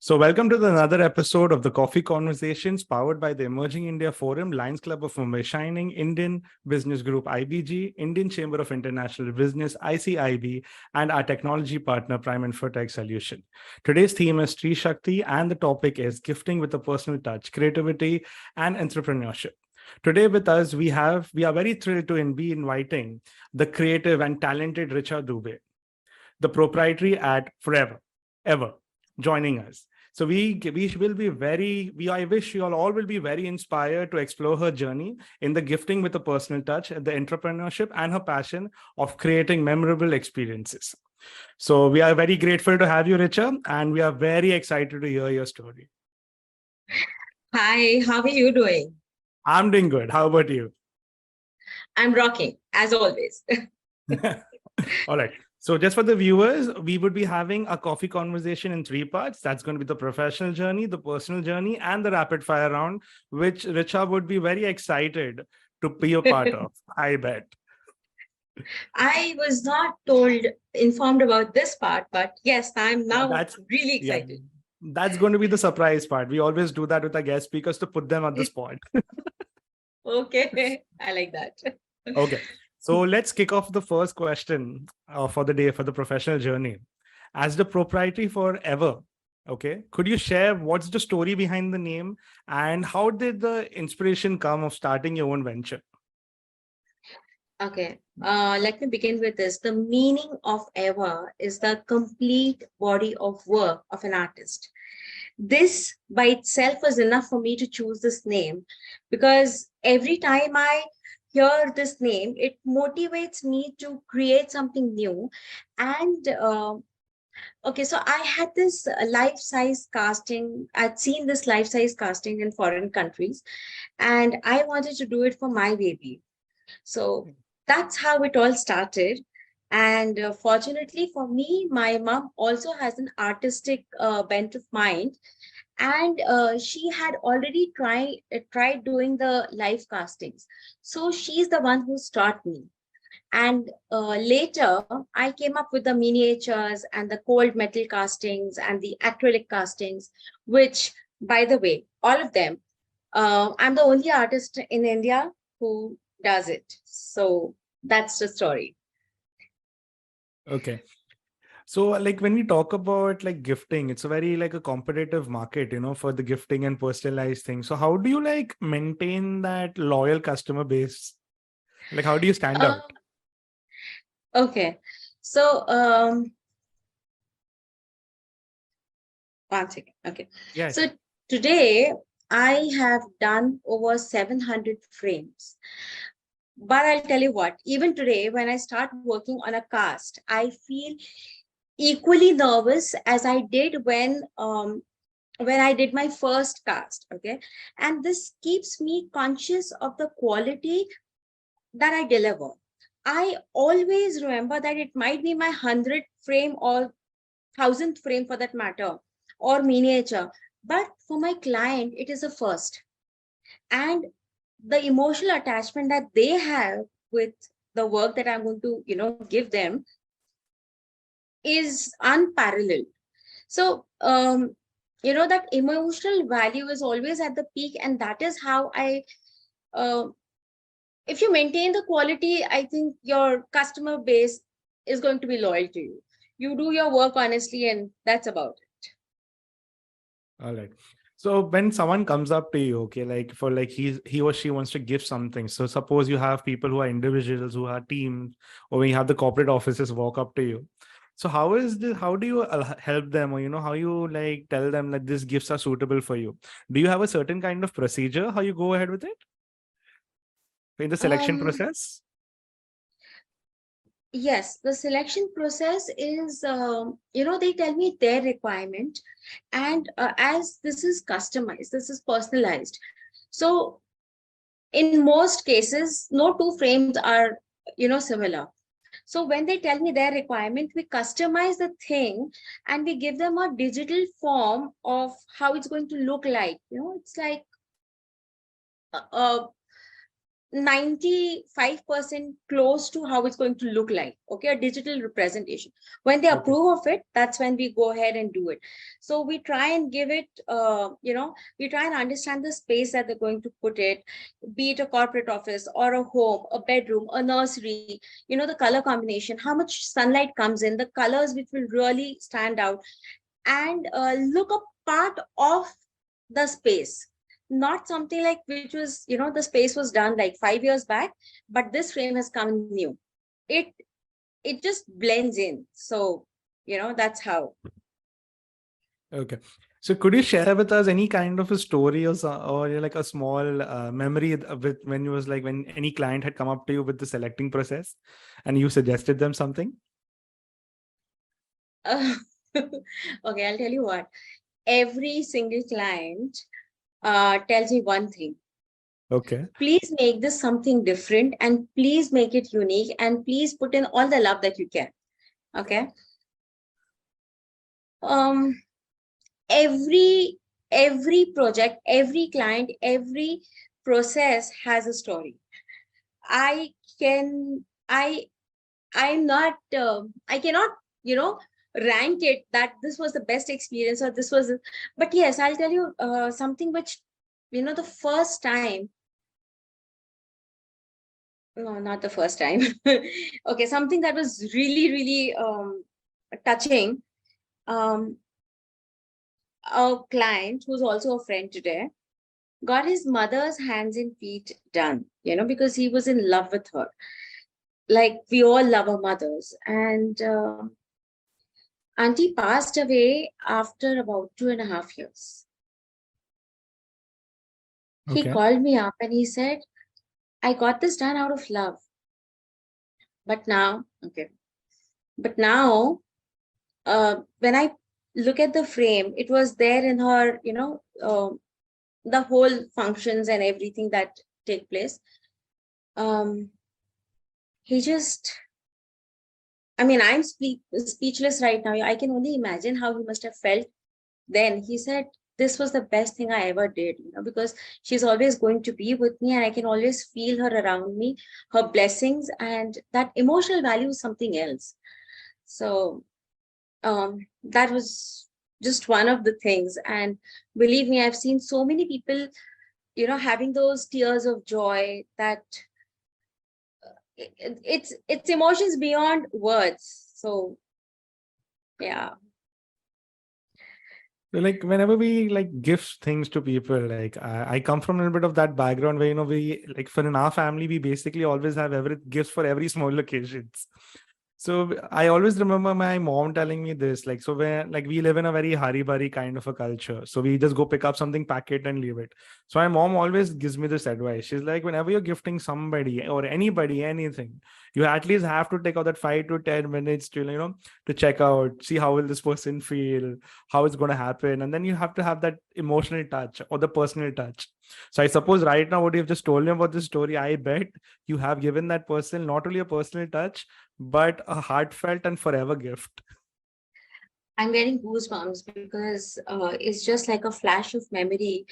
So welcome to another episode of the Coffee Conversations powered by the Emerging India Forum, Lions Club of Mumbai Shining, Indian Business Group IBG, Indian Chamber of International Business ICIB, and our technology partner Prime Infotech Solution. Today's theme is Sri Shakti and the topic is gifting with a personal touch, creativity and entrepreneurship. Today with us, we are very thrilled to be inviting the creative and talented Riccha Dubey, the proprietary at Forever, Ever, joining us. So we will be I wish you all will be very inspired to explore her journey in the gifting with a personal touch, the entrepreneurship and her passion of creating memorable experiences. So we are very grateful to have you, Riccha, and we are very excited to hear your story. Hi, how are you doing? I'm doing good. How about you? I'm rocking, as always. All right. So just for the viewers, we would be having a coffee conversation in 3 parts. That's going to be the professional journey, the personal journey, and the rapid fire round, which Riccha would be very excited to be a part of, I bet. I was not informed about this part, but yes, I'm now really excited. Yeah, that's going to be the surprise part. We always do that with our guest speakers to put them on the spot. Okay, I like that. Okay. So let's kick off the first question for the day, for the professional journey. As the proprietary for Ever, okay, could you share what's the story behind the name and how did the inspiration come of starting your own venture? Okay, let me begin with this. The meaning of Ever is the complete body of work of an artist. This by itself was enough for me to choose this name because every time I hear this name, it motivates me to create something new. And okay, so I had this life-size casting. I'd seen this life-size casting in foreign countries, and I wanted to do it for my baby. So that's how it all started. And fortunately for me, my mom also has an artistic bent of mind. And she had already tried doing the live castings. So she's the one who taught me. And later, I came up with the miniatures and the cold metal castings and the acrylic castings, which, by the way, all of them, I'm the only artist in India who does it. So that's the story. Okay. So like when we talk about like gifting, it's a very like a competitive market, for the gifting and personalized things. So how do you like maintain that loyal customer base? Like how do you stand out? Okay. So one second. Okay. Yeah. So today I have done over 700 frames. But I'll tell you what, even today, when I start working on a cast, I feel equally nervous as I did when I did my first cast. Okay. And this keeps me conscious of the quality that I deliver. I always remember that it might be my 100th frame or 1000th frame for that matter, or miniature. But for my client, it is a first. And the emotional attachment that they have with the work that I'm going to, give them is unparalleled. So, that emotional value is always at the peak. And that is how if you maintain the quality, I think your customer base is going to be loyal to you. You do your work honestly, and that's about it. All right. So when someone comes up to you, okay, like for like he or she wants to give something. So suppose you have people who are individuals, who are teams, or when you have the corporate offices walk up to you. So how do you help them, or how you like tell them that these gifts are suitable for you? Do you have a certain kind of procedure how you go ahead with it in the selection process? Yes, the selection process is, they tell me their requirement, and as this is customized, this is personalized. So in most cases, no two frames are, similar. So when they tell me their requirement, we customize the thing and we give them a digital form of how it's going to look like. It's like 95% close to how it's going to look like. Okay, a digital representation. When they Okay. approve of it, that's when we go ahead and do it. So we try and give it, we try and understand the space that they're going to put it, be it a corporate office or a home, a bedroom, a nursery, the color combination, how much sunlight comes in, the colors which will really stand out, and look a part of the space, not something like which was, the space was done like 5 years back, but this frame has come new. It just blends in. So, that's how. Okay. So could you share with us any kind of a story or like a small memory with when you was like when any client had come up to you with the selecting process and you suggested them something? Okay, I'll tell you what. Every single client tells me one thing. Okay. Please make this something different, and please make it unique, and please put in all the love that you can. Okay. Um, every project, every client, every process has a story. I can I I'm not I cannot, rank it that this was the best experience or this was, but yes, I'll tell you something which, the first time, no, not the first time. Okay, something that was really, really touching. Um, a client who's also a friend today got his mother's hands and feet done, because he was in love with her. Like we all love our mothers. And auntie passed away after about 2.5 years. He Okay. called me up and he said, I got this done out of love. But now, okay. But now, when I look at the frame, it was there in her, the whole functions and everything that take place. He just, I mean, I'm speechless right now. I can only imagine how he must have felt then. He said, this was the best thing I ever did, because she's always going to be with me and I can always feel her around me, her blessings, and that emotional value is something else. So that was just one of the things. And believe me, I've seen so many people, having those tears of joy that it's emotions beyond words. So yeah. So like whenever we like gift things to people, like I come from a little bit of that background where, we like for in our family, we basically always have every gifts for every small occasions. So I always remember my mom telling me this, like, so when like we live in a very hurry-burry kind of a culture. So we just go pick up something, pack it and leave it. So my mom always gives me this advice. She's like, whenever you're gifting somebody or anybody, anything, you at least have to take out that 5 to 10 minutes to, to check out, see how will this person feel, how it's going to happen. And then you have to have that emotional touch or the personal touch. So I suppose right now, what you've just told me about this story, I bet you have given that person not only a personal touch, but a heartfelt and forever gift. I'm getting goosebumps because it's just like a flash of memory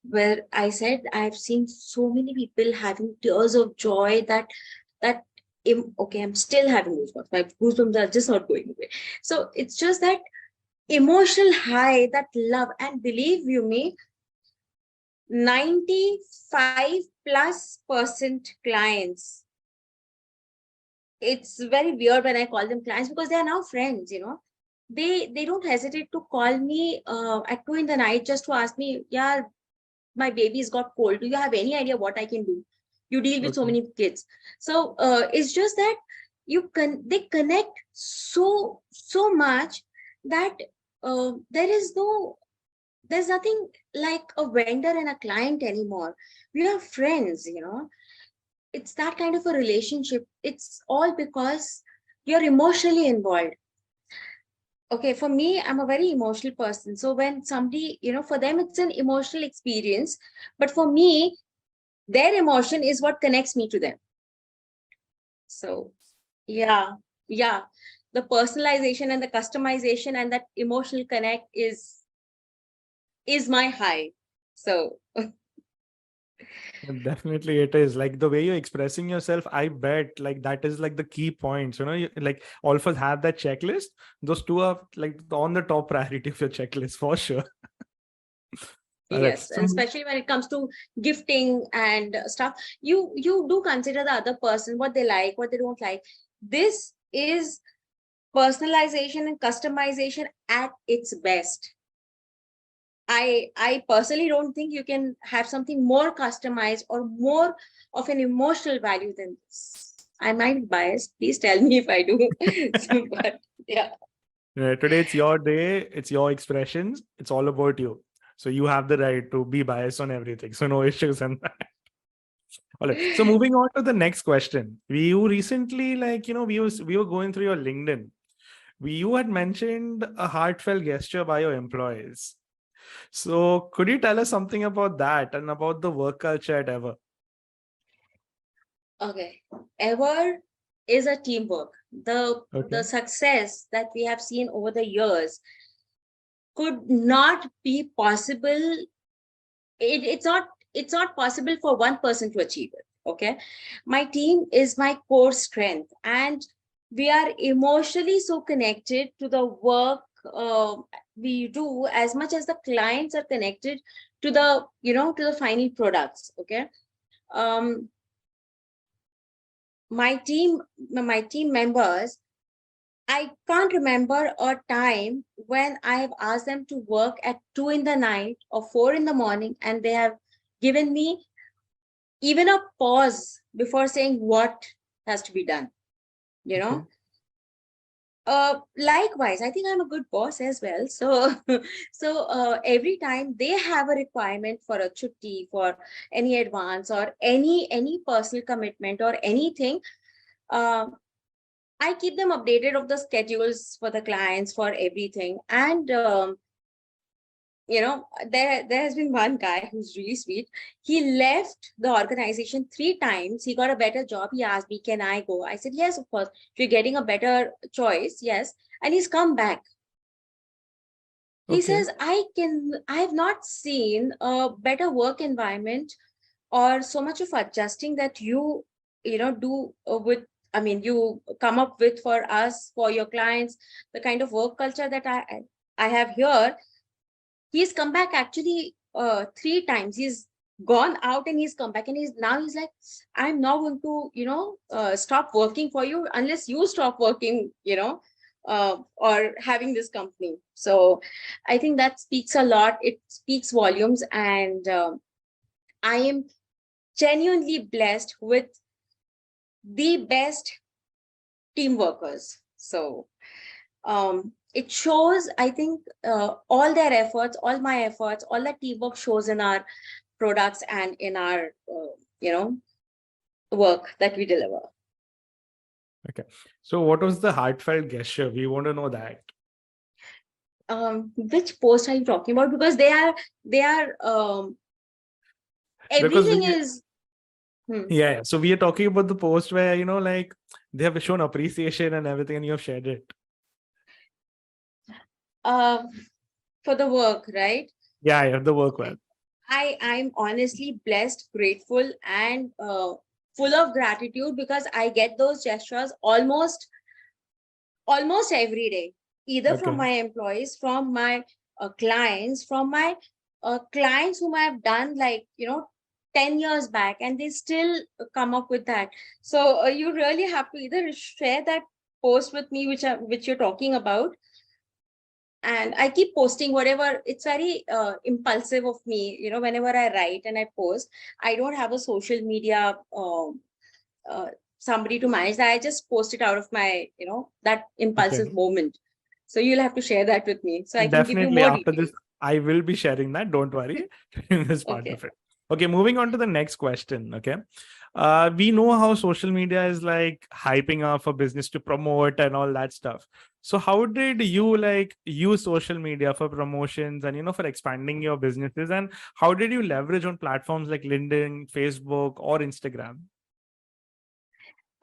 where I said I've seen so many people having tears of joy that okay, I'm still having goosebumps. My goosebumps are just not going away. So it's just that emotional high, that love, and believe you me, 95+% clients. It's very weird when I call them clients because they are now friends, They don't hesitate to call me at 2 in the night just to ask me, yeah, my baby's got cold. Do you have any idea what I can do? You deal with so Okay. many kids. So it's just that they connect so much that there's nothing like a vendor and a client anymore. We are friends, It's that kind of a relationship. It's all because you're emotionally involved. Okay, for me, I'm a very emotional person. So when somebody, for them, it's an emotional experience. But for me, their emotion is what connects me to them. So yeah, yeah. The personalization and the customization and that emotional connect is my high. So Definitely it is. Like the way you're expressing yourself, I bet like that is like the key points. Like all of us have that checklist. Those two are like on the top priority of your checklist for sure. All right. Yes, and especially when it comes to gifting and stuff, you do consider the other person, what they like, what they don't like. This is personalization and customization at its best. I personally don't think you can have something more customized or more of an emotional value than this. I might be biased. Please tell me if I do. So, but yeah. Today it's your day, it's your expressions, it's all about you. So you have the right to be biased on everything. So no issues on that. All right. So moving on to the next question. You recently, we were going through your LinkedIn. You had mentioned a heartfelt gesture by your employees. So could you tell us something about that and about the work culture at Ever? Okay. Ever is a teamwork. The Okay. success that we have seen over the years could not be possible. It's not possible for one person to achieve it. Okay. My team is my core strength, and we are emotionally so connected to the work we do as much as the clients are connected to the final products. Okay. um my team members, I can't remember a time when I have asked them to work at 2 in the night or 4 in the morning, and they have given me even a pause before saying what has to be done. You Okay. know, likewise, I think I'm a good boss as well. So, every time they have a requirement for a chutti, for any advance or any personal commitment or anything, uh, I keep them updated of the schedules for the clients for everything. And there has been one guy who's really sweet. He left the organization 3 times. He got a better job. He asked me, "Can I go?" I said, "Yes, of course. If you're getting a better choice, yes." And he's come back. He Okay. says, I have not seen a better work environment or so much of adjusting that do with, I mean, you come up with for us, for your clients, the kind of work culture that I have here. He's come back actually 3 times. He's gone out and he's come back, and he's like, "I'm not going to stop working for you unless you stop working, or having this company." So I think that speaks a lot. It speaks volumes. And I am genuinely blessed with the best team workers. So it shows, I think, all their efforts, all my efforts, all the teamwork shows in our products and in our work that we deliver. Okay. So what was the heartfelt gesture? We want to know that. Which post are you talking about? Because they are Because everything is yeah. So we are talking about the post where, like they have shown appreciation and everything and you have shared it. uh for the work, right? Yeah, yeah, the work well. I'm honestly blessed, grateful, and full of gratitude, because I get those gestures almost every day, either from Okay. my employees, from my clients, from my clients whom I've done 10 years back, and they still come up with that. So you really have to either share that post with me, which you're talking about, and I keep posting whatever. It's very impulsive of me, whenever I write and I post. I don't have a social media uh, somebody to manage that. I just post it out of my that impulsive Okay. moment. So you'll have to share that with me so I can give you Definitely more after this, details. I will be sharing that. Don't worry. In this part Okay. of it. Okay, moving on to the next question. Okay. We know how social media is like hyping up for business to promote and all that stuff. So how did you like use social media for promotions and for expanding your businesses? And how did you leverage on platforms like LinkedIn, Facebook, or Instagram?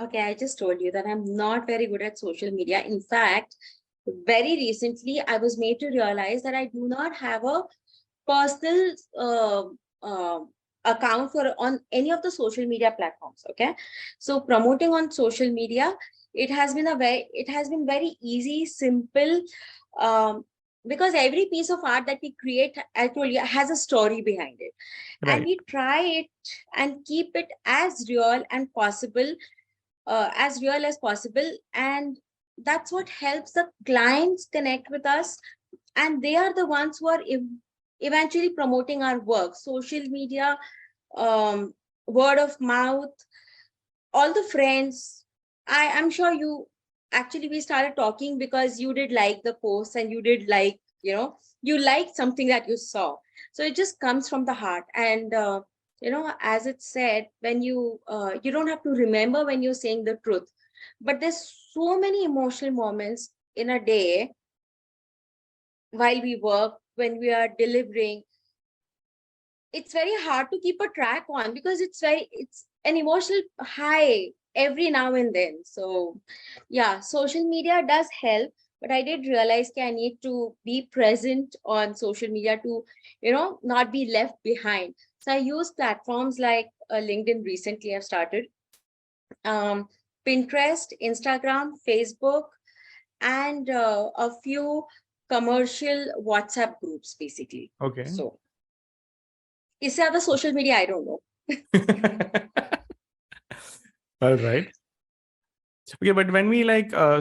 Okay, I just told you that I'm not very good at social media. In fact, very recently I was made to realize that I do not have a personal uh, account for on any of the social media platforms. Okay, so promoting on social media, it has been very easy, simple, um, because every piece of art that we create, I told you, has a story behind it, and Right. we try it and keep it as real and possible, as real as possible, and that's what helps the clients connect with us, and they are the ones who are eventually promoting our work. Social media, um, word of mouth, all the friends. I'm sure you actually, we started talking because you did like the post, and you did like, you liked something that you saw. So it just comes from the heart. And as it said, when you don't have to remember when you're saying the truth, but there's so many emotional moments in a day while we work, when we are delivering. It's very hard to keep a track on, because it's an emotional high every now and then. So yeah, social media does help, but I did realize that I need to be present on social media to not be left behind. So I use platforms like LinkedIn. Recently I've started um, Pinterest, Instagram, Facebook, and a few commercial WhatsApp groups, basically. Okay. So is there other social media? I don't know. All right. Okay, but when we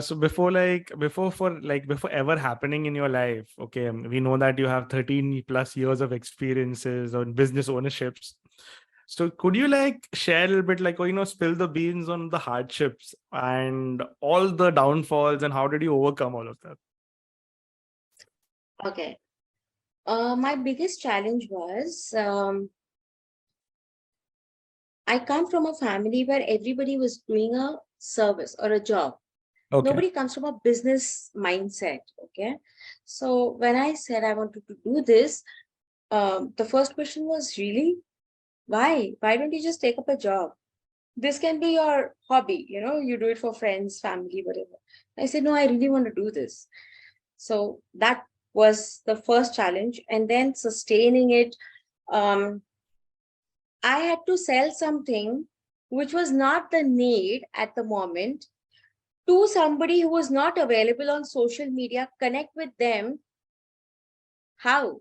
so before ever happening in your life, okay, we know that you have 13 plus years of experiences on business ownerships. So could you share a little bit, spill the beans on the hardships and all the downfalls, and how did you overcome all of that? Okay. My biggest challenge was, I come from a family where everybody was doing a service or a job. Okay. Nobody comes from a business mindset. Okay. So when I said I wanted to do this, the first question was, really? Why? Why don't you just take up a job? This can be your hobby, you do it for friends, family, whatever. I said, no, I really want to do this. So that was the first challenge. And then sustaining it. I had to sell something which was not the need at the moment to somebody who was not available on social media, connect with them. How?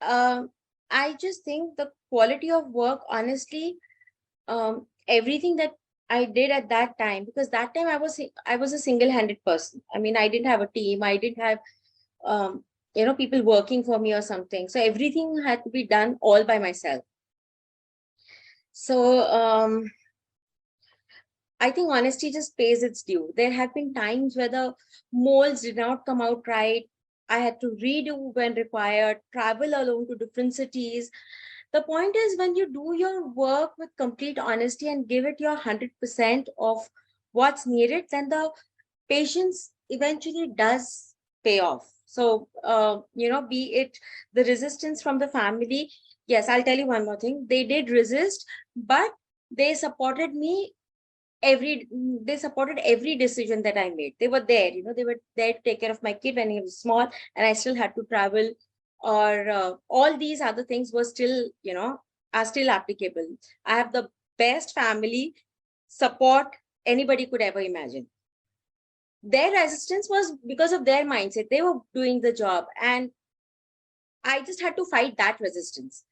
Um, I just think the quality of work, honestly, everything that I did at that time, because that time I was a single-handed person. I mean, I didn't have a team. I didn't have people working for me or something. So everything had to be done all by myself. So I think honesty just pays its due. There have been times where the molds did not come out right. I had to redo when required, travel alone to different cities. The point is, when you do your work with complete honesty and give it your 100% of what's needed, then the patience eventually does pay off. So, be it the resistance from the family. Yes, I'll tell you one more thing. They did resist, but they supported me they supported every decision that I made. They were there, they were there to take care of my kid when he was small, and I still had to travel, or all these other things were still, are still applicable. I have the best family support anybody could ever imagine. Their resistance was because of their mindset. They were doing the job, and I just had to fight that resistance.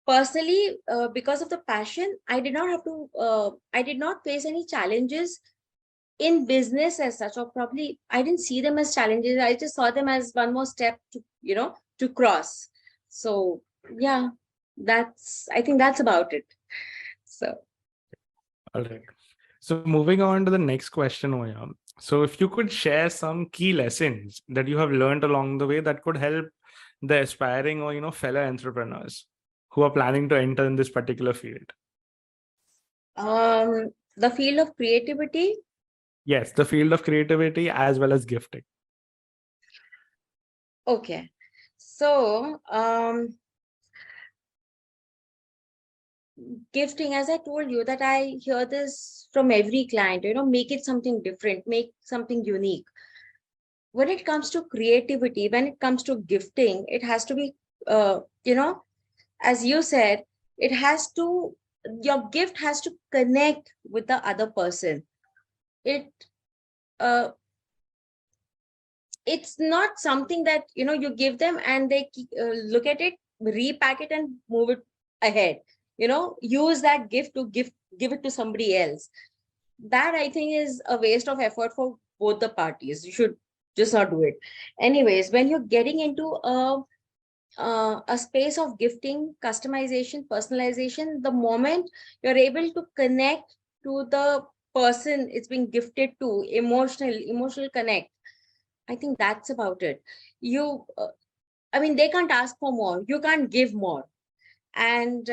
Personally, because of the passion, I did not face any challenges in business as such, or probably I didn't see them as challenges. I just saw them as one more step to cross. So yeah, I think that's about it. So All right. So moving on to the next question, Oya. So if you could share some key lessons that you have learned along the way that could help the aspiring or fellow entrepreneurs who are planning to enter in this particular field. the field of creativity. Yes, the field of creativity as well as gifting. Okay. So gifting, as I told you, that I hear this from every client, make it something different, make something unique. When it comes to creativity, when it comes to gifting, it has to be, as you said, Your gift has to connect with the other person. Uh, it's not something that, you give them and they look at it, repack it and move it ahead. Use that gift to give it to somebody else. That I think is a waste of effort for both the parties. You should just not do it. Anyways, when you're getting into a space of gifting, customization, personalization, the moment you're able to connect to the person it's being gifted to, emotional connect, I think that's about it. They can't ask for more. You can't give more. And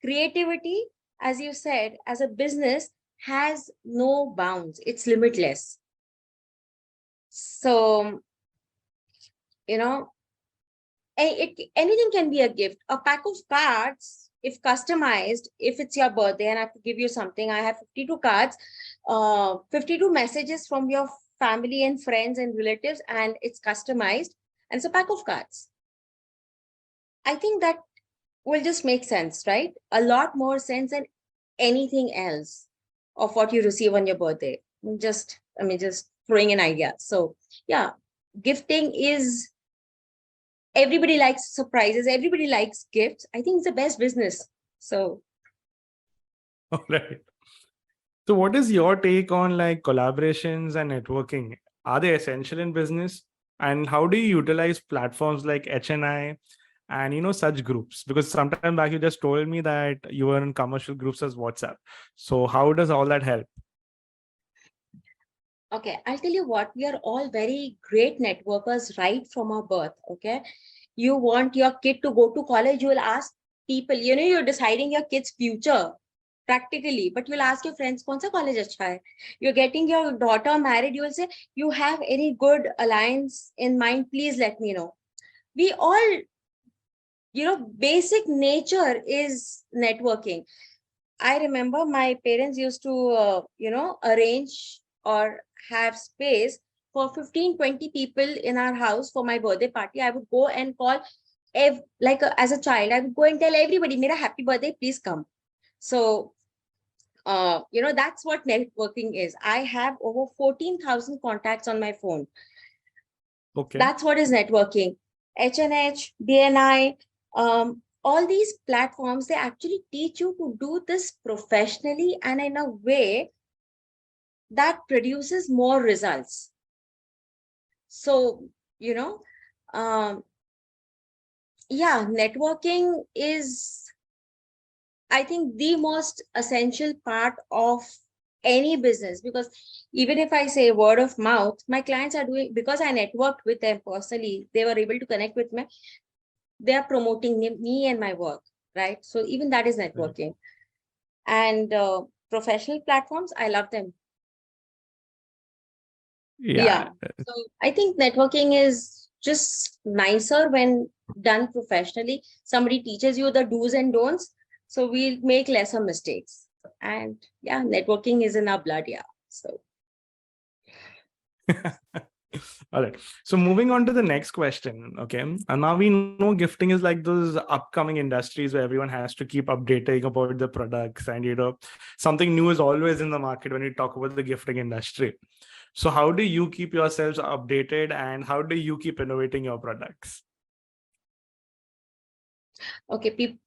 creativity, as you said, as a business, has no bounds. It's limitless. So, anything can be a gift. A pack of cards, if customized, if it's your birthday and I have to give you something, I have 52 cards, 52 messages from your family and friends and relatives, and it's customized, and it's a pack of cards. I think that will just make sense, right? A lot more sense than anything else of what you receive on your birthday. Just throwing an idea. So yeah, gifting is, everybody likes surprises, everybody likes gifts. I think it's the best business. So All right. So what is your take on like collaborations and networking? Are they essential in business? And how do you utilize platforms like HNI and such groups? Because sometime back you just told me that you were in commercial groups as WhatsApp. So how does all that help? okay, I'll tell you what, we are all very great networkers right from our birth. Okay. You want your kid to go to college, you will ask people, you're deciding your kid's future practically, but you'll ask your friends, kaun sa college acha hai? You're getting your daughter married, you will say, you have any good alliance in mind, please let me know. We all, basic nature is networking. I remember my parents used to, arrange or have space for 15-20 people in our house for my birthday party. I would go and call, as a child, I would go and tell everybody, Mera happy birthday, please come. So, that's what networking is. I have over 14,000 contacts on my phone. Okay. That's what is networking. HNH, BNI, all these platforms, they actually teach you to do this professionally and in a way that produces more results. So, networking is, I think, the most essential part of any business, because even if I say word of mouth, my clients are doing, because I networked with them personally, they were able to connect with me. They are promoting me and my work, right? So even that is networking. And professional platforms, I love them. Yeah. So I think networking is just nicer when done professionally. Somebody teaches you the do's and don'ts, so we'll make lesser mistakes. And yeah, networking is in our blood. Yeah. So. All right. So moving on to the next question. Okay. And now we know gifting is like those upcoming industries where everyone has to keep updating about the products, and something new is always in the market when we talk about the gifting industry. So how do you keep yourselves updated and how do you keep innovating your products? Okay.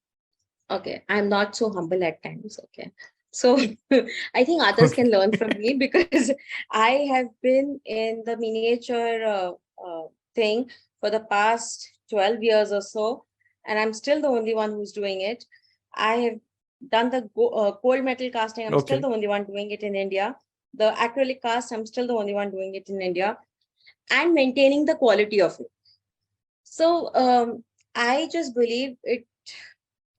Okay. I'm not so humble at times. Okay. So I think others can learn from me, because I have been in the miniature thing for the past 12 years or so, and I'm still the only one who's doing it. I have done the cold metal casting. I'm still the only one doing it in India. The acrylic cast, I'm still the only one doing it in India, and maintaining the quality of it. So I just believe it.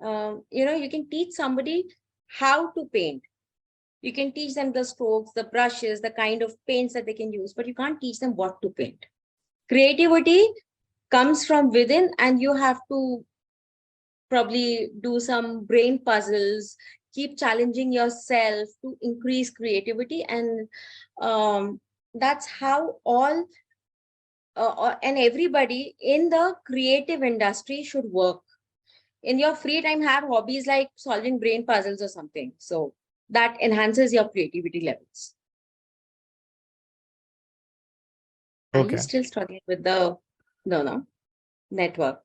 You can teach somebody how to paint. You can teach them the strokes, the brushes, the kind of paints that they can use, but you can't teach them what to paint. Creativity comes from within, and you have to probably do some brain puzzles, keep challenging yourself to increase creativity. And that's how all and everybody in the creative industry should work. in your free time, have hobbies like solving brain puzzles or something. So that enhances your creativity levels. Are you Okay. still struggling with the no network?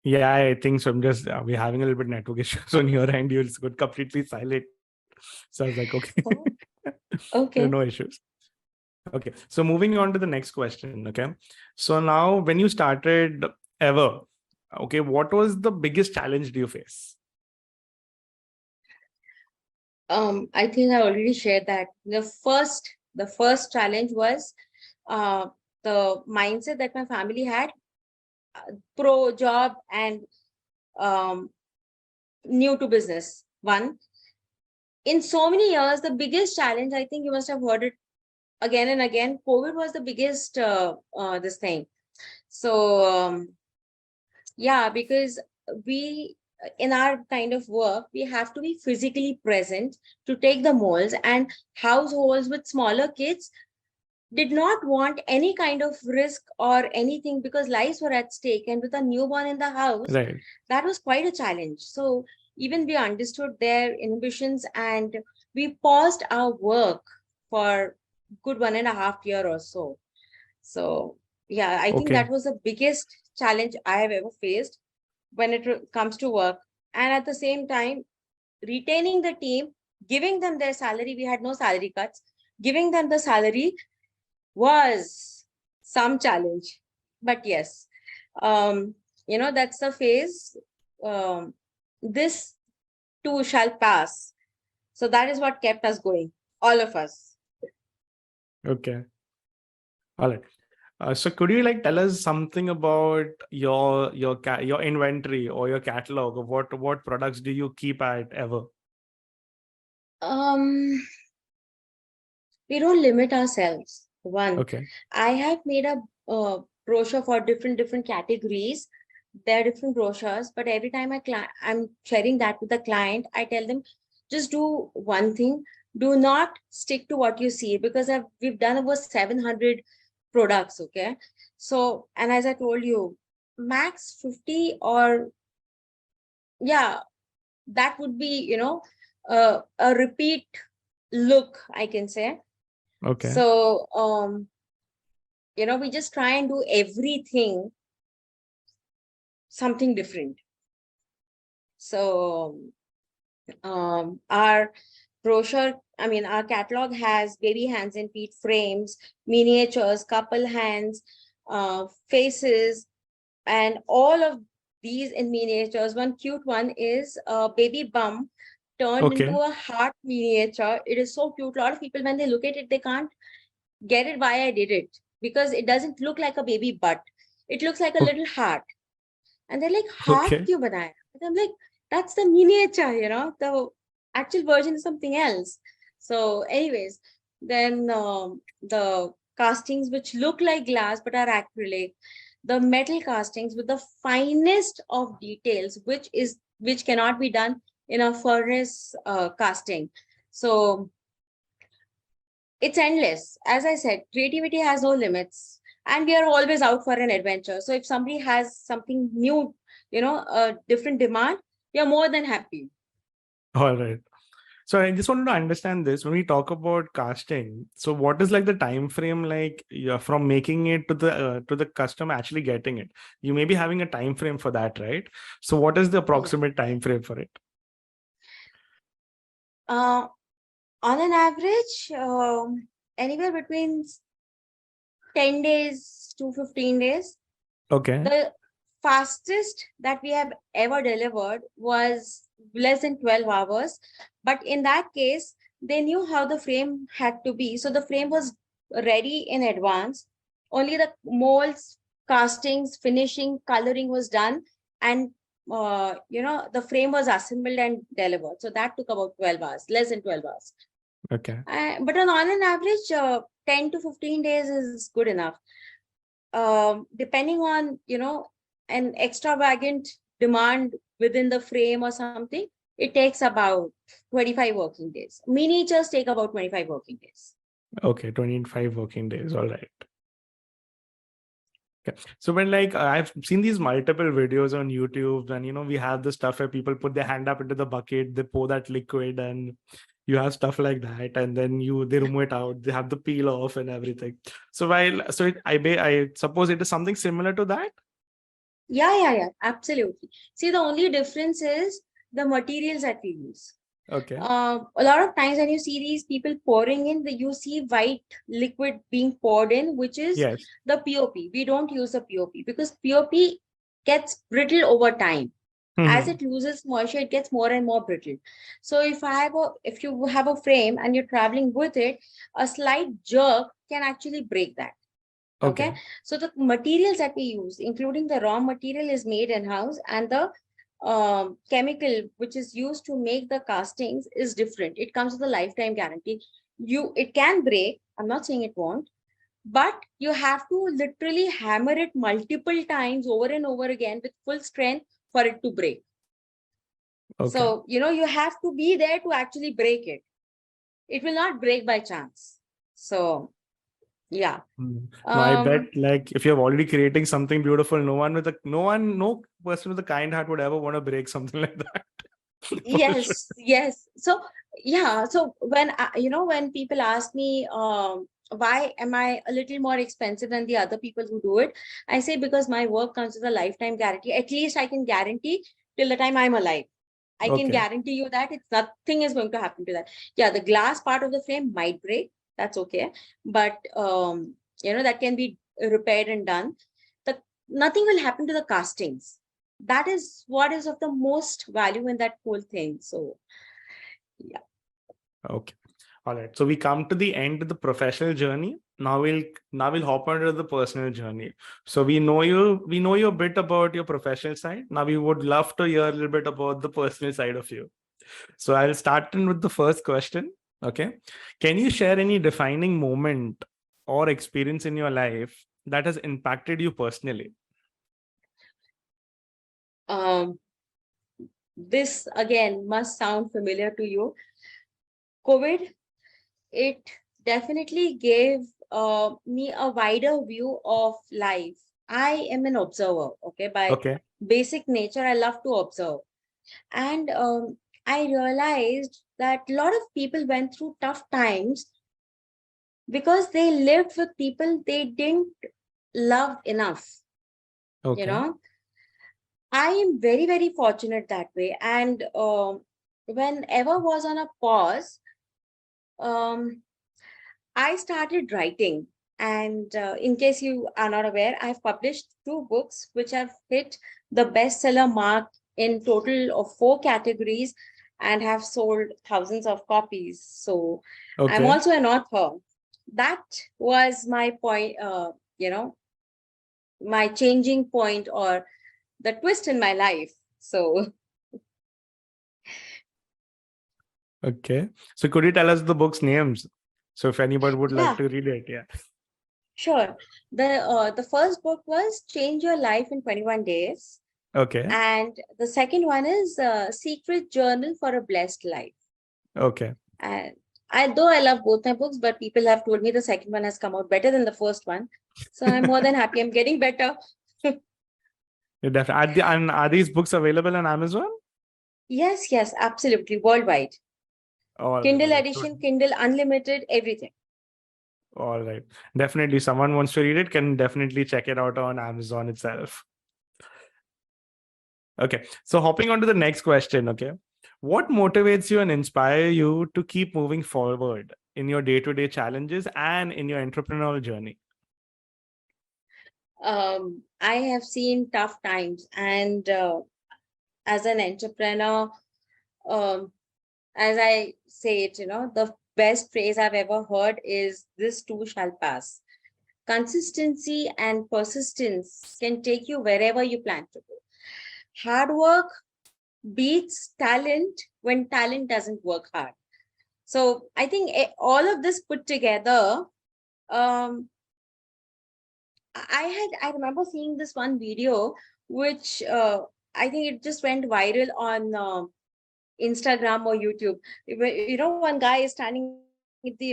Yeah, I think so. I'm just we're having a little bit network issues on your end. You just got completely silent. So I was like, okay, Oh, there are okay. no issues. Okay. So moving on to the next question. Okay. So now when you started ever, okay, what was the biggest challenge do you face? I think I already shared that. The first challenge was uh, the mindset that my family had, pro job and um, new to business. One, in so many years, the biggest challenge, I think you must have heard it again and again. COVID was the biggest this thing. So yeah, because we in our kind of work, we have to be physically present to take the molds, and households with smaller kids did not want any kind of risk or anything because lives were at stake. And with a newborn in the house, Right. that was quite a challenge. So even we understood their inhibitions, and we paused our work for good 1.5 year or so. So yeah, I think Okay. that was the biggest challenge I have ever faced when it comes to work. And at the same time, retaining the team, giving them their salary. We had no salary cuts. Giving them the salary was some challenge. But yes, um, that's the phase. Um, this too shall pass. So that is what kept us going, all of us. Okay. All right. So could you like tell us something about your inventory or your catalog of what products do you keep at ever? Um, we don't limit ourselves. One, Okay. I have made a brochure for different categories. There are different brochures, but every time I'm sharing that with the client, I tell them just do one thing. Do not stick to what you see, because we've done over 700 products. Okay, so, and as I told you, max 50, or yeah, that would be a repeat look, I can say. Okay. So we just try and do everything something different. So our brochure, I mean, our catalog has baby hands and feet frames, miniatures, couple hands, faces, and all of these in miniatures. One cute one is a baby bum turned into Okay. a heart miniature. It is so cute. A lot of people, when they look at it, they can't get it why I did it, because it doesn't look like a baby butt. It looks like a O- little heart. And they're like, heart Okay. kyun banaya? And I'm like, that's the miniature, the actual version is something else. So anyways, then the castings which look like glass but are acrylic, the metal castings with the finest of details, which cannot be done in a furnace casting. So it's endless. As I said, creativity has no limits, and we are always out for an adventure. So if somebody has something new, a different demand, we are more than happy. All right. So I just wanted to understand this when we talk about casting. So what is like the time frame like from making it to the customer actually getting it? You may be having a time frame for that, right? So what is the Yeah. approximate time frame for it? Uh, on an average, anywhere between 10 days to 15 days. Okay. The fastest that we have ever delivered was less than 12 hours. But in that case, they knew how the frame had to be. So the frame was ready in advance. Only the molds, castings, finishing, coloring was done. And, the frame was assembled and delivered. So that took about 12 hours, less than 12 hours. Okay. But on an average, 10 to 15 days is good enough. Depending on, an extravagant demand within the frame or something, it takes about 25 working days. Miniatures take about 25 working days. Okay. 25 working days. All right. Okay. So when like I've seen these multiple videos on YouTube, and we have the stuff where people put their hand up into the bucket, they pour that liquid, and you have stuff like that, and then they remove it out, they have the peel off and everything. So I suppose it is something similar to that. Yeah, absolutely. See, the only difference is the materials that we use. Okay. A lot of times when you see these people pouring in, you see white liquid being poured in, which is Yes. the POP. We don't use the POP because POP gets brittle over time. As it loses moisture, it gets more and more brittle. So if you have a frame and you're traveling with it, a slight jerk can actually break that. Okay. So the materials that we use, including the raw material, is made in-house, and the chemical which is used to make the castings is different. It comes with a lifetime guarantee. It can break. I'm not saying it won't, but you have to literally hammer it multiple times over and over again with full strength for it to break. So, you have to be there to actually break it. It will not break by chance. So, yeah. No, I bet like if you're already creating something beautiful, no person with a kind heart would ever want to break something like that. Yes. So, yeah. So when people ask me, why am I a little more expensive than the other people who do it? I say, because my work comes with a lifetime guarantee. At least I can guarantee till the time I'm alive. I can guarantee you that nothing is going to happen to that. Yeah, the glass part of the frame might break. That's okay. But, that can be repaired and done. Nothing will happen to the castings. That is what is of the most value in that whole thing. So, yeah. Okay. All right. So we come to the end of the professional journey. Now we'll hop onto the personal journey. So we know you a bit about your professional side. Now we would love to hear a little bit about the personal side of you. So I'll start in with the first question. Okay. Can you share any defining moment or experience in your life that has impacted you personally? This again must sound familiar to you. COVID, it definitely gave me a wider view of life. I am an observer, okay? By basic nature, I love to observe. And I realized that a lot of people went through tough times because they lived with people they didn't love enough. I am very, very fortunate that way. And whenever was on a pause, I started writing. And in case you are not aware, I've published 2 books which have hit the bestseller mark in total of 4 categories and have sold thousands of copies. So I'm also an author. That was my point, my changing point or the twist in my life. So. Okay. So could you tell us the book's names? So if anybody would like to read it, yeah. Sure. The first book was Change Your Life in 21 Days. Okay. And the second one is Secret Journal for a Blessed Life. Okay. And though I love both my books, but people have told me the second one has come out better than the first one. So I'm more than happy. I'm getting better. Definitely. Are these books available on Amazon? Yes, absolutely. Worldwide. Kindle edition, Kindle Unlimited, everything. All right. Definitely. Someone wants to read it, can definitely check it out on Amazon itself. Okay. So hopping on to the next question. Okay. What motivates you and inspire you to keep moving forward in your day-to-day challenges and in your entrepreneurial journey? I have seen tough times, and as an entrepreneur, as I say it, the best phrase I've ever heard is, "This too shall pass." Consistency and persistence can take you wherever you plan to go. Hard work beats talent when talent doesn't work hard. So I think all of this put together, I remember seeing this one video, which I think it just went viral on Instagram or YouTube. One guy is standing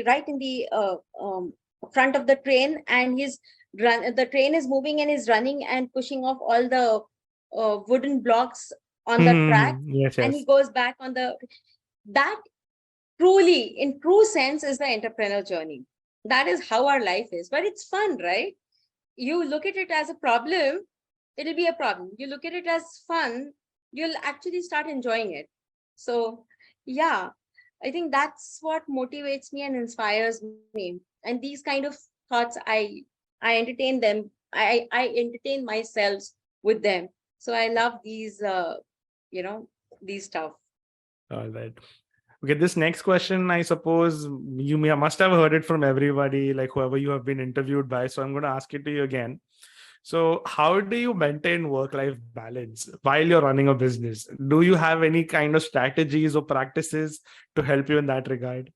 right in the front of the train, and he's the train is moving and is running and pushing off all the wooden blocks on the track, Yes, and he yes. goes back on that truly, in true sense, is the entrepreneur journey. That is how our life is. But it's fun, right? You look at it as a problem, it'll be a problem. You look at it as fun, you'll actually start enjoying it. So yeah, I think that's what motivates me and inspires me. And these kind of thoughts, I entertain them. I entertain myself with them. So I love these these stuff. All right. Okay, this next question, I suppose must have heard it from everybody, like whoever you have been interviewed by. So I'm going to ask it to you again. So, how do you maintain work-life balance while you're running a business? Do you have any kind of strategies or practices to help you in that regard?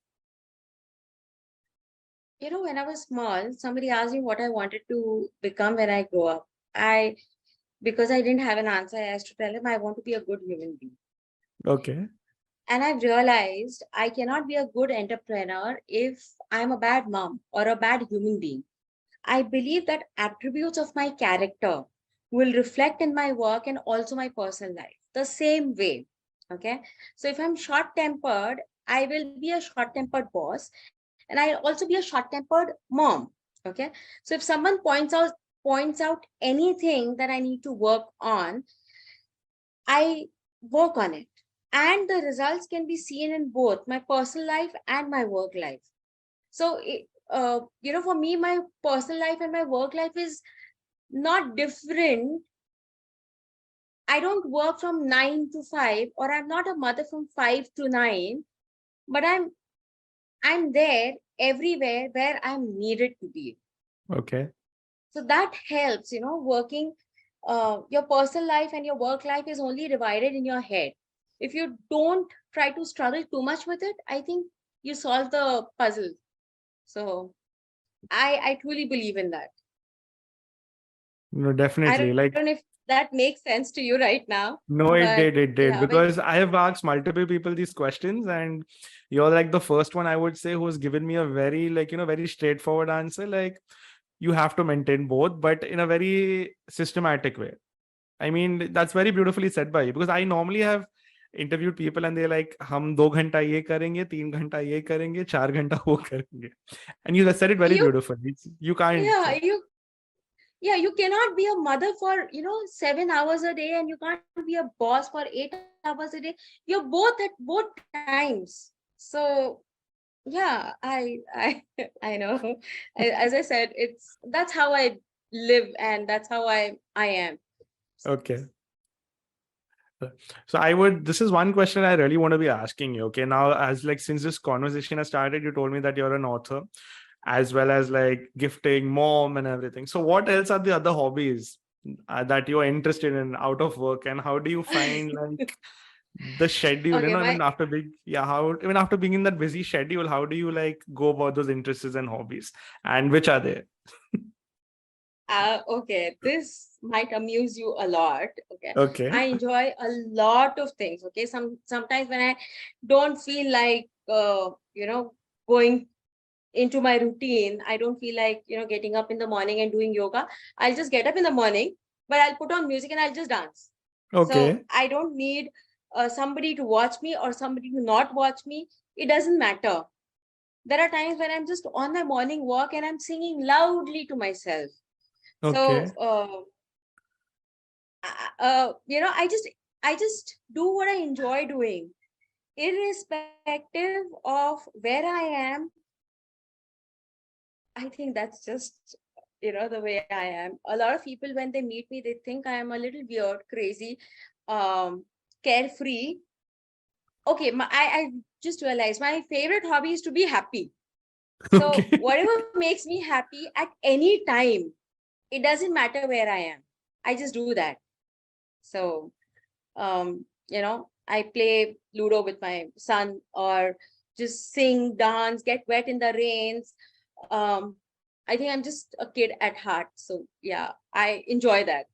When I was small, somebody asked me what I wanted to become when I grow up. Because I didn't have an answer, I asked to tell him I want to be a good human being. Okay. And I've realized I cannot be a good entrepreneur if I'm a bad mom or a bad human being. I believe that attributes of my character will reflect in my work and also my personal life the same way. Okay. So if I'm short tempered, I will be a short tempered boss, and I'll also be a short tempered mom. Okay. So if someone points out anything that I need to work on, I work on it. And the results can be seen in both my personal life and my work life. So, for me, my personal life and my work life is not different. I don't work from 9 to 5, or I'm not a mother from 5 to 9, but I'm there everywhere where I'm needed to be. Okay. So that helps, working. Your personal life and your work life is only divided in your head. If you don't try to struggle too much with it, I think you solve the puzzle. So I truly believe in that. No, I definitely. don't know Like, if that makes sense to you right now, no, it but did. It did. yeah, Because I have asked multiple people these questions, and you're like the first one I would say who's given me a very, very straightforward answer. Like, you have to maintain both, but in a very systematic way. I mean, that's very beautifully said by you, because I normally have interviewed people and they're like, हम 2 घंटा ये करेंगे, 3 घंटा ये करेंगे, 4 घंटा वो करेंगे. And you said it very you, beautifully. You can't. yeah, you cannot be a mother for 7 hours a day, and you can't be a boss for 8 hours a day. You're both at both times. So yeah, I I know. As I said, that's how I live, and that's how I am. Okay. So this is one question I really want to be asking you. Okay. Now, since this conversation has started, you told me that you're an author as well as like gifting, mom and everything. So what else are the other hobbies that you're interested in out of work, and how do you find like the schedule, Okay, even after even after being in that busy schedule, how do you like go about those interests and hobbies, and which are they? okay, this might amuse you a lot. Okay, Okay. I enjoy a lot of things. Okay, sometimes when I don't feel like going into my routine, I don't feel like getting up in the morning and doing yoga. I'll just get up in the morning, but I'll put on music and I'll just dance. So Okay. I don't need somebody to watch me or somebody to not watch me. It doesn't matter. There are times when I'm just on my morning walk and I'm singing loudly to myself. Okay. So I just do what I enjoy doing, irrespective of where I am. I think that's just the way I am. A lot of people, when they meet me, they think I am a little weird, crazy, carefree. Okay, I just realized my favorite hobby is to be happy. So Okay. whatever makes me happy at any time, it doesn't matter where I am. I just do that. So I play Ludo with my son, or just sing, dance, get wet in the rains. I think I'm just a kid at heart. So yeah, I enjoy that.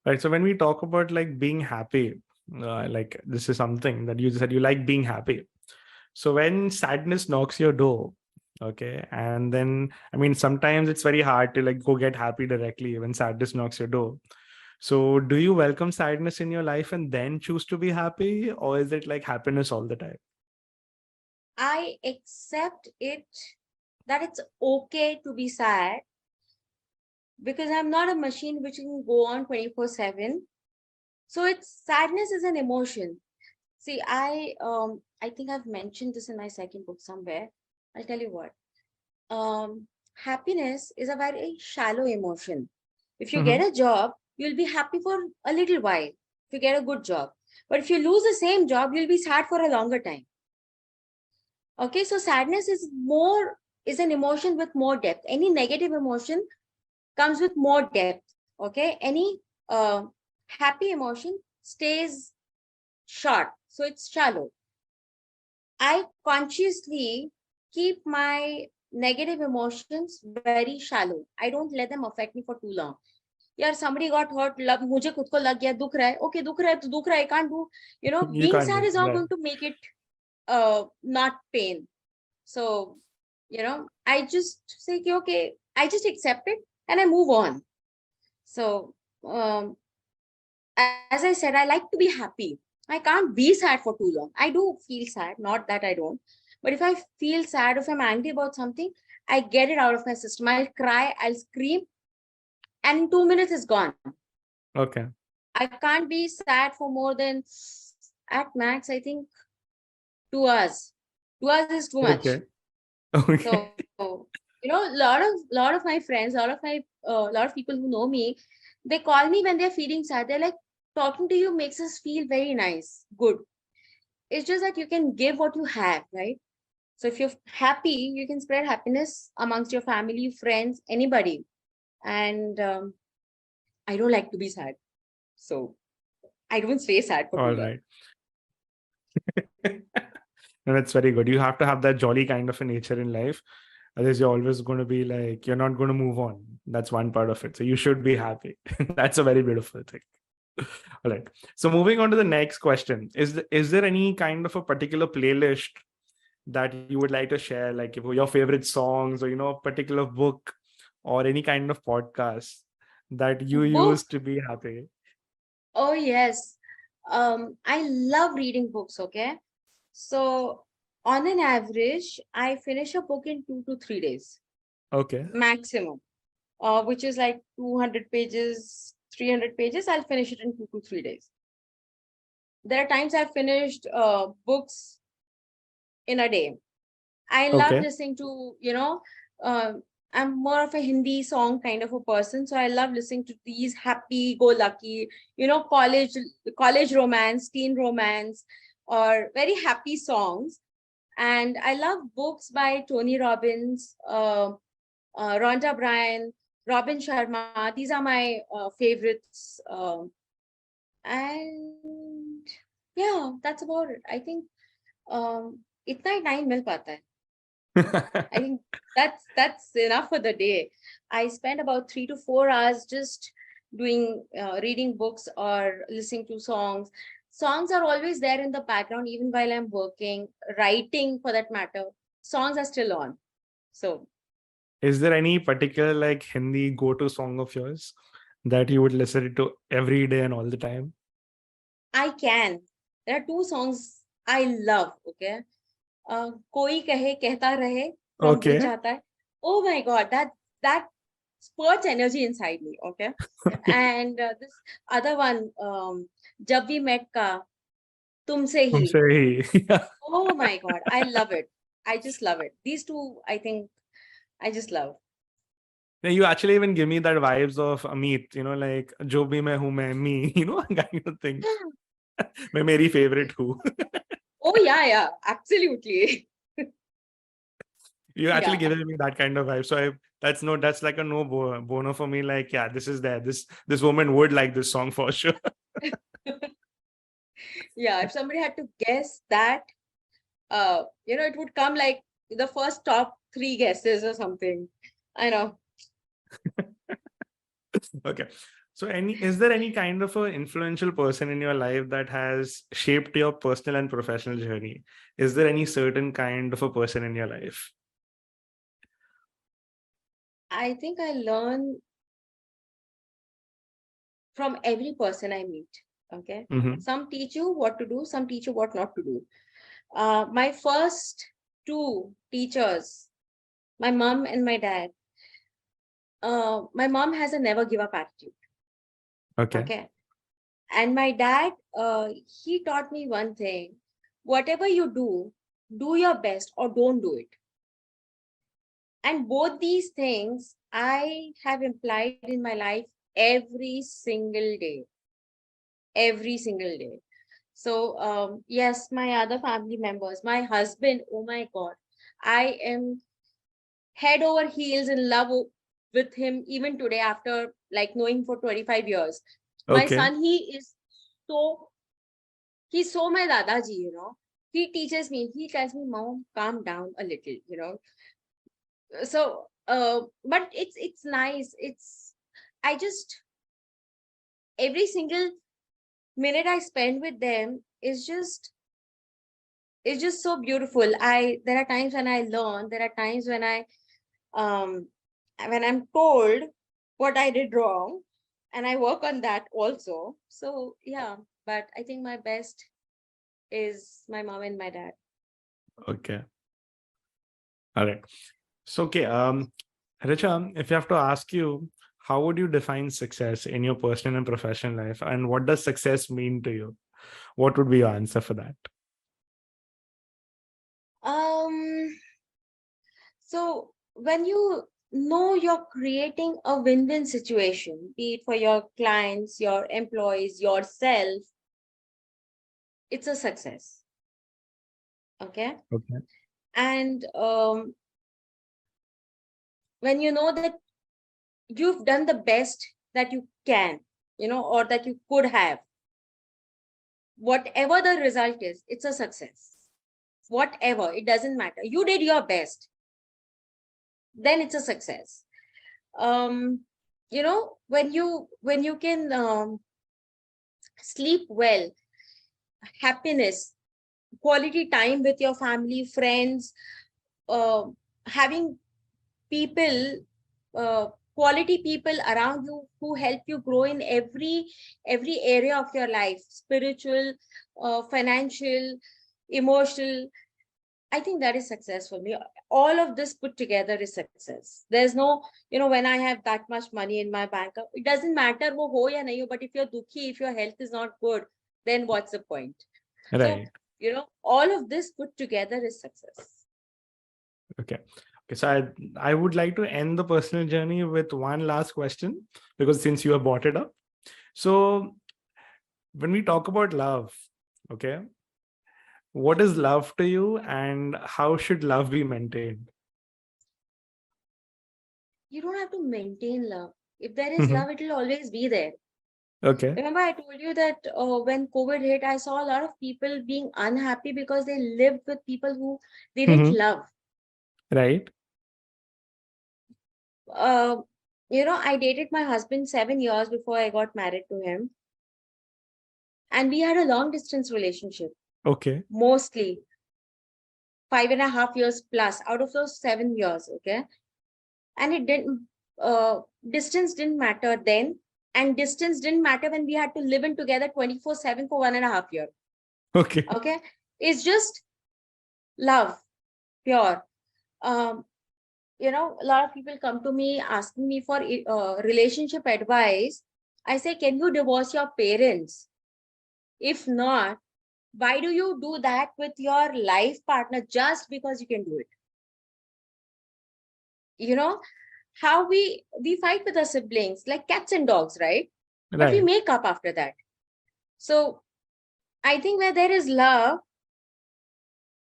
Right. So when we talk about like being happy, like this is something that you said you like being happy. So when sadness knocks your door, Okay. And then, I mean, sometimes it's very hard to like go get happy directly when sadness knocks your door. So do you welcome sadness in your life and then choose to be happy? Or is it like happiness all the time? I accept it that it's okay to be sad because I'm not a machine which can go on 24/7. So it's sadness is an emotion. See, I think I've mentioned this in my second book somewhere. I'll tell you what. Happiness is a very shallow emotion. If you get Mhm. a job, you'll be happy for a little while if you get a good job. But if you lose the same job, you'll be sad for a longer time. Okay, so sadness is an emotion with more depth. Any negative emotion comes with more depth. Okay, any happy emotion stays short, so it's shallow. I consciously keep my negative emotions very shallow. I don't let them affect me for too long. Yeah, somebody got hurt, मुझे खुद को लग गया, दुख रहा है, okay, दुख रहा है तो दुख रहा है, I can't do, You being can't sad do is not that. going to make it not pain. So, I just say, okay, I just accept it and I move on. So, as I said, I like to be happy. I can't be sad for too long. I do feel sad, not that I don't. But if I feel sad, if I'm angry about something, I get it out of my system. I'll cry, I'll scream, and in 2 minutes it's gone. Okay. I can't be sad for more than, at max, I think 2 hours. 2 hours is too much. Okay. Okay. So, a lot of my friends, a lot of people who know me, they call me when they're feeling sad. They're like, talking to you makes us feel very nice, good. It's just that you can give what you have, right? So if you're happy, you can spread happiness amongst your family, friends, anybody. And I don't like to be sad. So I don't stay sad for too All long. right. And that's very good. You have to have that jolly kind of a nature in life. Otherwise, you're always going to be like, you're not going to move on. That's one part of it. So you should be happy. That's a very beautiful thing. All right. So moving on to the next question. Is there any kind of a particular playlist that you would like to share? Like your favorite songs or, a particular book or any kind of podcast that you use Book. to be happy? Oh, yes. I love reading books, okay? So on an average, I finish a book in 2 to 3 days Okay. maximum, which is like 200 pages, 300 pages. I'll finish it in 2 to 3 days. There are times I've finished books in a day. I love Okay. listening to, I'm more of a Hindi song kind of a person. So I love listening to these happy-go-lucky, college romance, teen romance, or very happy songs. And I love books by Tony Robbins, Rhonda Bryan, Robin Sharma. These are my favorites. And yeah, that's about it. I think इतना ही time मिल पाता है. I think that's enough for the day. I spend about 3 to 4 hours just doing reading books or listening to songs. Songs are always there in the background, even while I'm working, writing for that matter. Songs are still on. So Is there any particular like Hindi go-to song of yours that you would listen to every day and all the time? I can. There are two songs I love. Okay. कोई कहे कहता रहे from Dil Okay. Chahta Hai. Oh my God, that spurts energy inside me. Okay. And this other one, Jab We Met Ka, Tumse Hi. तुमसे ही. Oh my God, I love it. I just love it. These two, I think, I just love. Yeah, you actually even give me that vibes of Amit, like जो भी मैं हूँ मैं me, kind of thing. मैं मेरी favorite हूँ. Oh yeah, absolutely. You actually Yeah. giving me that kind of vibe. So that's like a bono for me. Like, yeah, this is there. This woman would like this song for sure. Yeah, if somebody had to guess that, it would come like the first top 3 guesses or something. I know. Okay. So is there any kind of a influential person in your life that has shaped your personal and professional journey? Is there any certain kind of a person in your life? I think I learn from every person I meet. Okay. Mm-hmm. Some teach you what to do, some teach you what not to do. My first two teachers, my mom and my dad, my mom has a never give up attitude. Okay. Okay. And my dad, he taught me one thing: whatever you do your best or don't do it. And both these things I have implied in my life every single day, every single day. So, yes, my other family members, my husband, oh my God, I am head over heels in love with him even today after like knowing for 25 years. My Okay. son, so, he's so my dadaji. He teaches me, he tells me, Mom, calm down a little. So, but it's nice. I just, every single minute I spend with them is just so beautiful. There are times when I learn, there are times um when I'm told what I did wrong, and I work on that also. So yeah, but I think my best is my mom and my dad. Okay. All right. So, okay. Richa, if you have to ask you, how would you define success in your personal and professional life? And what does success mean to you? What would be your answer for that? Um, so when you know you're creating a win-win situation, be it for your clients, your employees, yourself, it's a success. Okay. Okay. And when you know that you've done the best that you can, or that you could have, whatever the result is, it's a success. Whatever, it doesn't matter. You did your best, then it's a success. When you can sleep well, happiness, quality time with your family, friends, uh, having people, uh, quality people around you who help you grow in every area of your life, spiritual, financial, emotional. I think that is success for me. All of this put together is success. There's no, when I have that much money in my bank, it doesn't matter wo ho ya nahi ho, but if you're dukhi, if your health is not good, then what's the point? So, Right. all of this put together is success. Okay. Okay. So I would like to end the personal journey with one last question, because since you have brought it up. So when we talk about love, okay, what is love to you and how should love be maintained? You don't have to maintain love. If there is Mhm. love, it will always be there. Okay. Remember, I told you that when COVID hit, I saw a lot of people being unhappy because they lived with people who they didn't Mhm. love. Right. Uh, I dated my husband 7 years before I got married to him. And we had a long distance relationship, Okay. mostly 5.5 years plus out of those 7 years. Okay. And distance didn't matter then. And distance didn't matter when we had to live in together 24/7 for 1.5 years. Okay. Okay. It's just love, pure. Um, a lot of people come to me asking me for relationship advice. I say, can you divorce your parents? If not, why do you do that with your life partner just because you can do it? You know how we fight with our siblings like cats and dogs, right? But we Right. make up after that. So I think where there is love,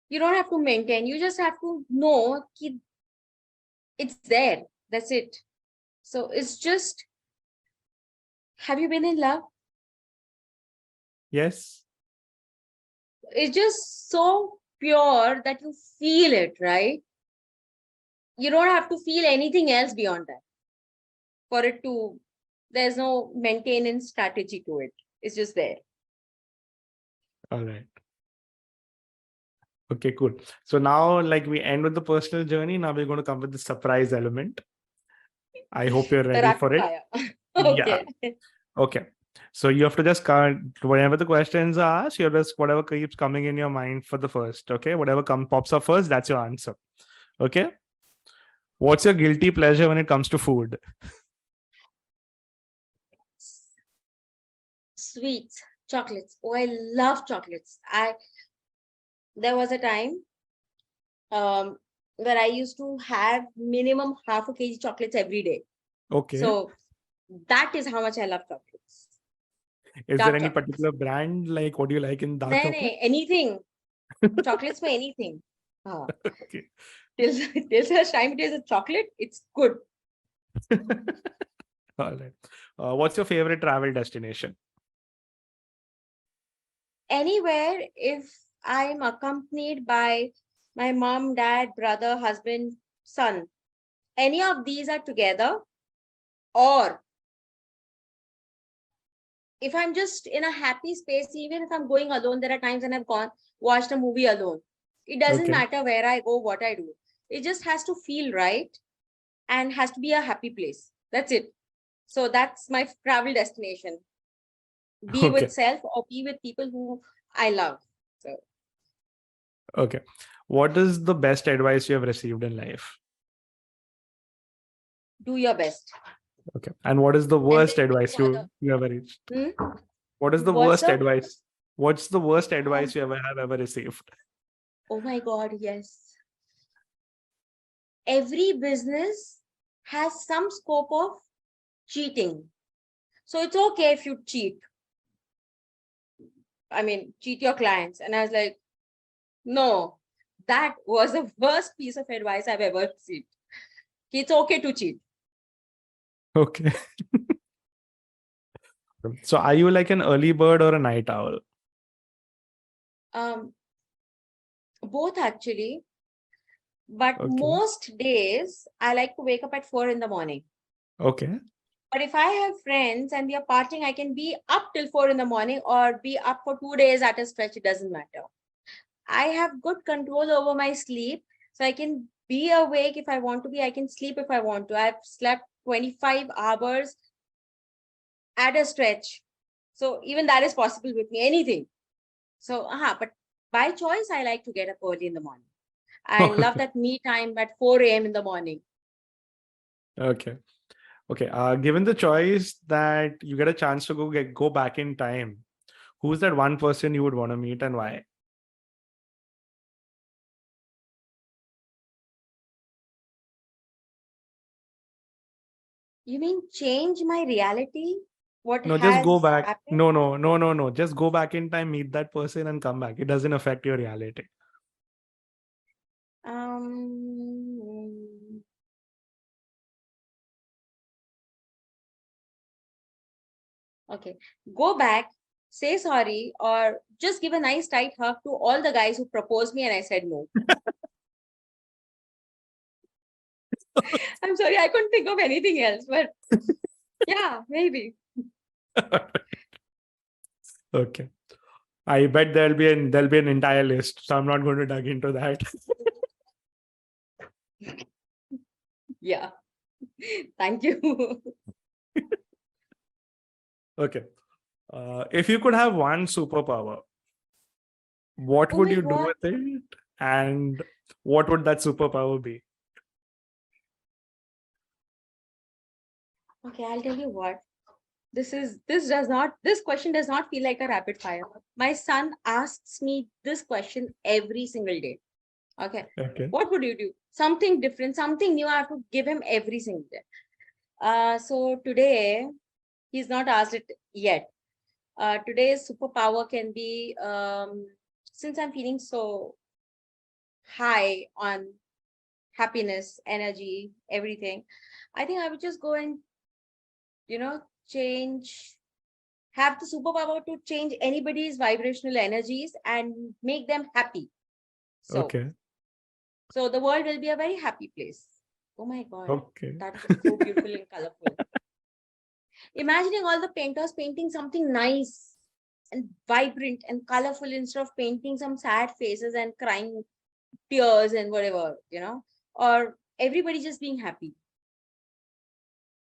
you don't have to maintain. You just have to know ki it's there. That's it. So it's just, have you been in love? Yes. It's just so pure that you feel it, right? You don't have to feel anything else beyond that for it to, there's no maintenance strategy to it. It's just there. All right. Okay, cool. So now, like, we end with the personal journey. Now we're going to come with the surprise element. I hope you're The ready rapid for it. fire. Yeah. Okay. Okay. So you have to just count whenever the questions are asked, you just whatever keeps coming in your mind for the first. Okay. Whatever pops up first, that's your answer. Okay. What's your guilty pleasure when it comes to food? Sweets, chocolates. Oh, I love chocolates. There was a time um where I used to have minimum half a kg chocolates every day. Okay. So that is how much I love chocolates. Is there Dark any chocolates. particular brand? Like what do you like in dark chocolate? Anything. Chocolates for anything. Uh, Okay. till such time it is a chocolate, it's good. All right. What's your favorite travel destination? Anywhere if I'm accompanied by my mom, dad, brother, husband, son, any of these are together, or if I'm just in a happy space, even if I'm going alone, there are times when I've watched a movie alone. It doesn't Okay. matter where I go, what I do. It just has to feel right and has to be a happy place. That's it. So that's my travel destination. Be Okay. with self or be with people who I love. So Okay. What is the best advice you have received in life? do your best. Okay. And what is the And worst then don't advice bother. you ever reached? Hmm? What is the What's worst the advice? What's the worst advice um, you ever received? oh my God, yes. Every business has some scope of cheating. So it's okay if you cheat. I mean, cheat your clients. And I was like, no, that was the worst piece of advice I've ever received. It's okay to cheat. Okay. So are you like an early bird or a night owl? Um, both actually, but Okay. most days I like to wake up at 4 in the morning. Okay. But if I have friends and we are partying, I can be up till 4 in the morning or be up for 2 days at a stretch. It doesn't matter. I have good control over my sleep. So I can be awake if I want to be. I can sleep if I want to. I've slept 25 hours at a stretch. So even that is possible with me, anything. So, but by choice, I like to get up early in the morning. I love that me time at 4 a.m. in the morning. Okay. Okay. Given the choice that you get a chance to go back in time, who's that one person you would want to meet and why? You mean change my reality? What No, just go has back. happened? No. Just go back in time, meet that person, and come back. It doesn't affect your reality. Um, okay. Go back, say sorry, or just give a nice tight hug to all the guys who proposed me and I said no. I'm sorry, I couldn't think of anything else, but yeah, maybe. Okay. I bet there'll be an entire list, so I'm not going to dig into that. Yeah. Thank you. Okay. If you could have one superpower, what Oh would my you do God. with it? And what would that superpower be? Okay, I'll tell you what. This question does not feel like a rapid fire. My son asks me this question every single day. Okay. Okay. What would you do? Something different, something new. I have to give him every single day. So today he's not asked it yet. Today's superpower can be since I'm feeling so high on happiness, energy, everything. I think I would just go and change, have the superpower to change anybody's vibrational energies and make them happy. So, Okay. so the world will be a very happy place. Oh my God, Okay. that was so beautiful and colorful. Imagining all the painters painting something nice and vibrant and colorful instead of painting some sad faces and crying tears and whatever, or everybody just being happy.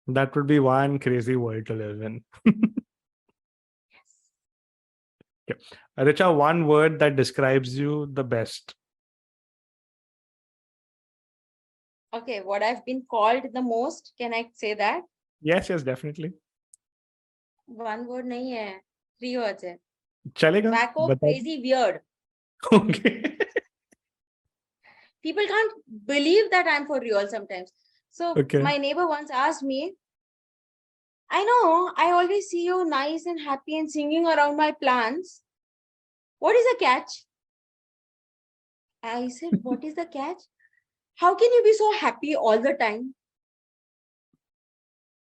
That would be one crazy world to live in. Okay. Riccha, one word that describes you the best. Okay, what I've been called the most, can I say that? Yes, definitely. One word nahi hai. 3 words hai. Chalega? Wacko, Bata- crazy, weird. Okay. People can't believe that I'm for real sometimes. So Okay. my neighbor once asked me, I know, I always see you nice and happy and singing around my plants. What is the catch? I said, what is the catch? How can you be so happy all the time?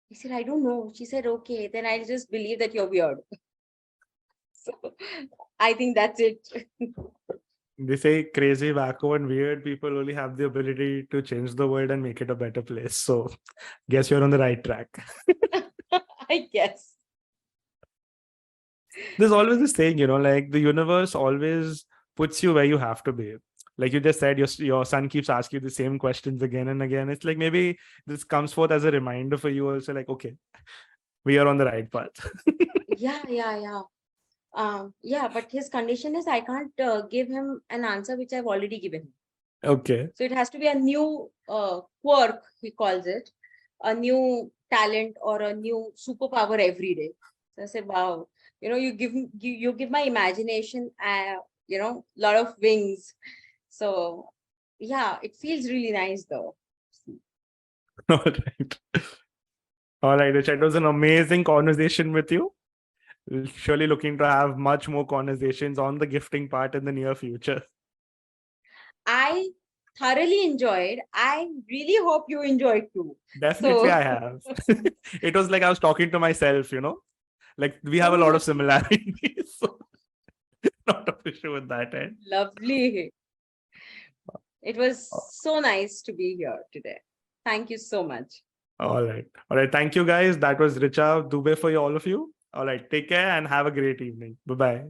He said, I don't know. She said, okay, then I'll just believe that you're weird. So I think that's it. They say crazy, wacko, and weird people only have the ability to change the world and make it a better place. So, guess you're on the right track. I guess. There's always this thing, like the universe always puts you where you have to be. Like you just said, your son keeps asking you the same questions again and again. It's like maybe this comes forth as a reminder for you also, like, okay, we are on the right path. Yeah. Yeah, but his condition is I can't give him an answer which I've already given him. Okay. So it has to be a new quirk, he calls it, a new talent or a new superpower every day. So I said, wow, you give my imagination, lot of wings. So yeah, it feels really nice though. All right. All right, Rich. It was an amazing conversation with you. Surely looking to have much more conversations on the gifting part in the near future. I thoroughly enjoyed. I really hope you enjoyed too. Definitely, So I have. It was like I was talking to myself, like we have a lot oh, of similarities. So not an issue with that end. lovely. It was so nice to be here today. Thank you so much. All right. All right. Thank you, guys. That was Riccha Dubey for all of you. All right. Take care and have a great evening. Bye bye.